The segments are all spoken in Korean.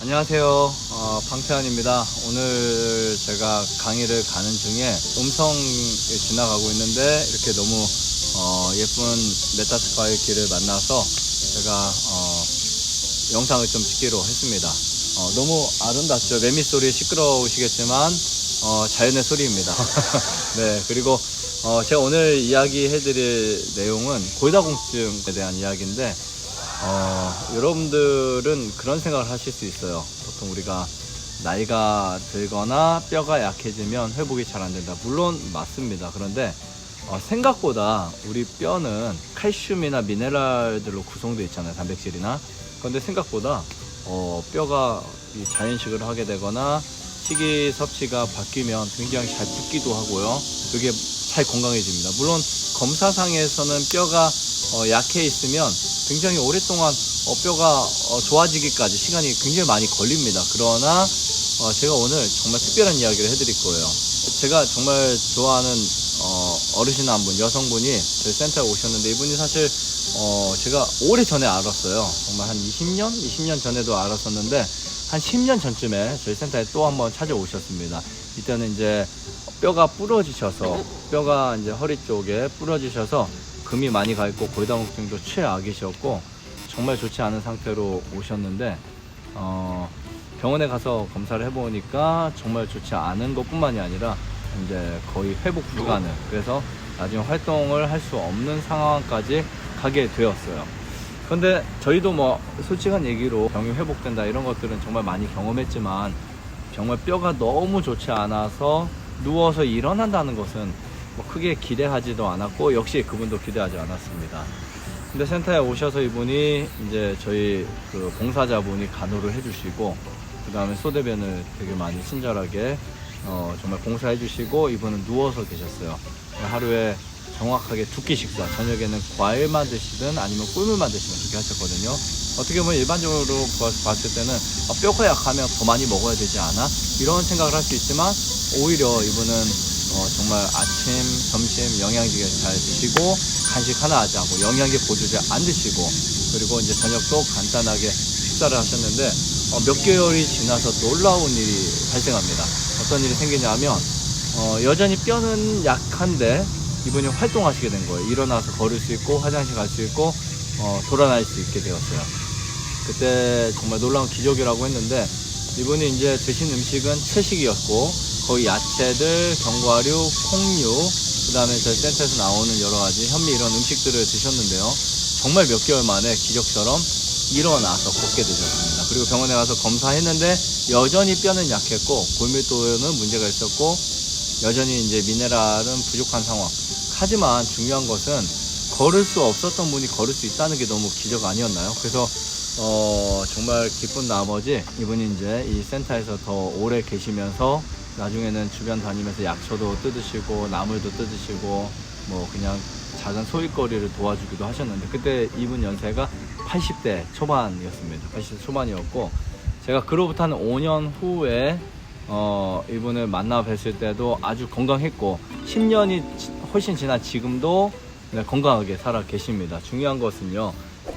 안녕하세요. 방태환입니다. 오늘 제가 강의를 가는 중에 음성에 지나가고 있는데 이렇게 너무 예쁜 메타스카이 길을 만나서 제가 영상을 좀 찍기로 했습니다. 너무 아름답죠. 매미 소리 시끄러우시겠지만 자연의 소리입니다. 네, 그리고 제가 오늘 이야기해드릴 내용은 골다공증에 대한 이야기인데 여러분들은 그런 생각을 하실 수 있어요. 보통 우리가 나이가 들거나 뼈가 약해지면 회복이 잘 안 된다. 물론 맞습니다. 그런데 생각보다 우리 뼈는 칼슘이나 미네랄들로 구성되어 있잖아요. 단백질이나. 그런데 생각보다 뼈가 자연식을 하게 되거나 식이 섭취가 바뀌면 굉장히 잘 붓기도 하고요. 그게 잘 건강해집니다. 물론 검사상에서는 뼈가 약해 있으면 굉장히 오랫동안 뼈가 좋아지기까지 시간이 굉장히 많이 걸립니다. 그러나 제가 오늘 정말 특별한 이야기를 해드릴 거예요. 제가 정말 좋아하는 어르신 한 분, 여성분이 저희 센터에 오셨는데, 이분이 사실 제가 오래전에 알았어요. 정말 한 20년 전에도 알았었는데, 한 10년 전쯤에 저희 센터에 또 한번 찾아오셨습니다. 이때는 이제 뼈가 부러지셔서, 뼈가 이제 허리 쪽에 부러지셔서 금이 많이 가 있고 골다공증도 최악이셨고 정말 좋지 않은 상태로 오셨는데, 병원에 가서 검사를 해보니까 정말 좋지 않은 것뿐만이 아니라 이제 거의 회복 불가능, 그래서 나중에 활동을 할 수 없는 상황까지 가게 되었어요. 근데 저희도 뭐 솔직한 얘기로 병이 회복된다 이런 것들은 정말 많이 경험했지만, 정말 뼈가 너무 좋지 않아서 누워서 일어난다는 것은 뭐 크게 기대하지도 않았고, 역시 그분도 기대하지 않았습니다. 근데 센터에 오셔서 이분이 이제 저희 그 봉사자분이 간호를 해주시고, 그 다음에 소대변을 되게 많이 친절하게 정말 봉사해 주시고, 이분은 누워서 계셨어요. 하루에 정확하게 2끼 식사, 저녁에는 과일만 드시든 아니면 꿀물만 드시면 그렇게 하셨거든요. 어떻게 보면 일반적으로 봤을 때는 뼈가 약하면 더 많이 먹어야 되지 않아? 이런 생각을 할 수 있지만, 오히려 이분은 정말 아침, 점심 영양제 잘 드시고, 간식 하나 하지 않고 영양제 보조제 안 드시고, 그리고 이제 저녁도 간단하게 식사를 하셨는데, 몇 개월이 지나서 놀라운 일이 발생합니다. 어떤 일이 생기냐면, 여전히 뼈는 약한데 이분이 활동하시게 된 거예요. 일어나서 걸을 수 있고, 화장실 갈 수 있고, 돌아다닐 수 있게 되었어요. 그때 정말 놀라운 기적이라고 했는데, 이분이 이제 드신 음식은 채식이었고, 거의 야채들, 견과류, 콩류, 그 다음에 저희 센터에서 나오는 여러 가지 현미 이런 음식들을 드셨는데요. 정말 몇 개월 만에 기적처럼 일어나서 걷게 되셨습니다. 그리고 병원에 가서 검사했는데 여전히 뼈는 약했고, 골밀도는 문제가 있었고, 여전히 이제 미네랄은 부족한 상황. 하지만 중요한 것은 걸을 수 없었던 분이 걸을 수 있다는 게 너무 기적 아니었나요? 그래서 정말 기쁜 나머지 이분이 이제 이 센터에서 더 오래 계시면서 나중에는 주변 다니면서 약초도 뜯으시고 나물도 뜯으시고 뭐 그냥 작은 소일거리를 도와주기도 하셨는데, 그때 이분 연세가 80대 초반이었습니다. 80대 초반이었고, 제가 그로부터 한 5년 후에 이분을 만나 뵀을 때도 아주 건강했고, 10년이 훨씬 지난 지금도 건강하게 살아 계십니다. 중요한 것은요,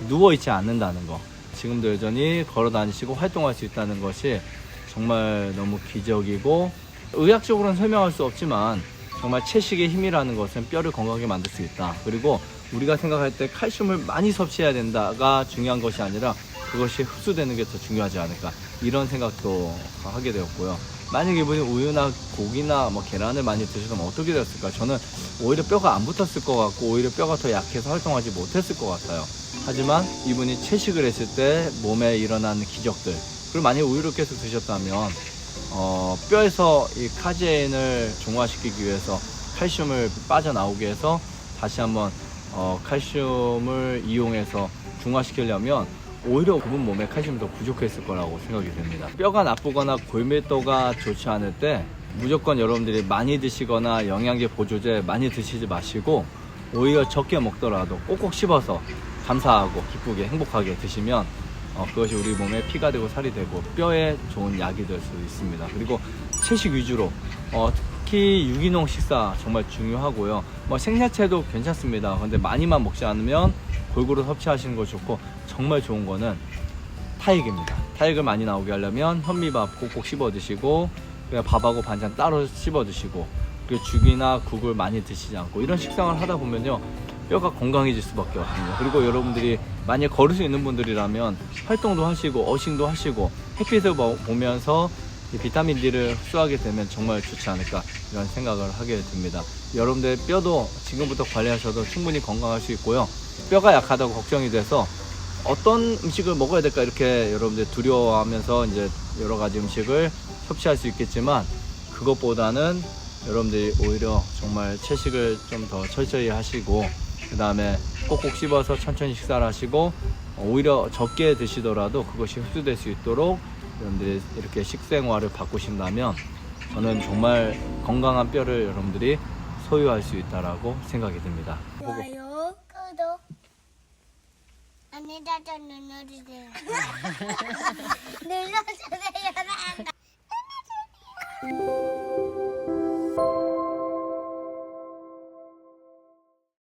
누워있지 않는다는 거. 지금도 여전히 걸어 다니시고 활동할 수 있다는 것이 정말 너무 기적이고, 의학적으로는 설명할 수 없지만 정말 채식의 힘이라는 것은 뼈를 건강하게 만들 수 있다. 그리고 우리가 생각할 때 칼슘을 많이 섭취해야 된다가 중요한 것이 아니라 그것이 흡수되는 게 더 중요하지 않을까, 이런 생각도 하게 되었고요. 만약에 이분이 우유나 고기나 뭐 계란을 많이 드셨으면 어떻게 되었을까? 저는 오히려 뼈가 안 붙었을 것 같고, 오히려 뼈가 더 약해서 활동하지 못했을 것 같아요. 하지만 이분이 채식을 했을 때 몸에 일어나는 기적들, 그리고 만약에 우유를 계속 드셨다면 뼈에서 이 카제인을 중화시키기 위해서 칼슘을 빠져나오게 해서 다시 한번 칼슘을 이용해서 중화시키려면 오히려 그분 몸에 칼슘이 더 부족했을 거라고 생각이 됩니다. 뼈가 나쁘거나 골밀도가 좋지 않을 때 무조건 여러분들이 많이 드시거나 영양제 보조제 많이 드시지 마시고, 오히려 적게 먹더라도 꼭꼭 씹어서 감사하고 기쁘게 행복하게 드시면 그것이 우리 몸에 피가 되고 살이 되고 뼈에 좋은 약이 될 수 있습니다. 그리고 채식 위주로 특히 유기농 식사 정말 중요하고요. 뭐 생야채도 괜찮습니다. 근데 많이만 먹지 않으면 골고루 섭취하시는 거 좋고, 정말 좋은 거는 타익입니다. 탄력을 많이 나오게 하려면 현미밥 꼭꼭 씹어 드시고, 그냥 밥하고 반찬 따로 씹어 드시고, 그리고 죽이나 국을 많이 드시지 않고 이런 식상을 하다 보면요, 뼈가 건강해질 수밖에 없습니다. 그리고 여러분들이 만약 걸을 수 있는 분들이라면 활동도 하시고 어싱도 하시고 햇빛을 보면서 이 비타민 D를 흡수하게 되면 정말 좋지 않을까 이런 생각을 하게 됩니다. 여러분들 뼈도 지금부터 관리하셔도 충분히 건강할 수 있고요. 뼈가 약하다고 걱정이 돼서 어떤 음식을 먹어야 될까 이렇게 여러분들 두려워하면서 이제 여러 가지 음식을 섭취할 수 있겠지만, 그것보다는 여러분들이 오히려 정말 채식을 좀 더 철저히 하시고, 그 다음에 꼭꼭 씹어서 천천히 식사를 하시고, 오히려 적게 드시더라도 그것이 흡수될 수 있도록 여러분들이 이렇게 식생활을 바꾸신다면 저는 정말 건강한 뼈를 여러분들이 소유할 수 있다라고 생각이 듭니다. 좋아요, 구독, 안내자전 눌러주세요. 눌러주세요.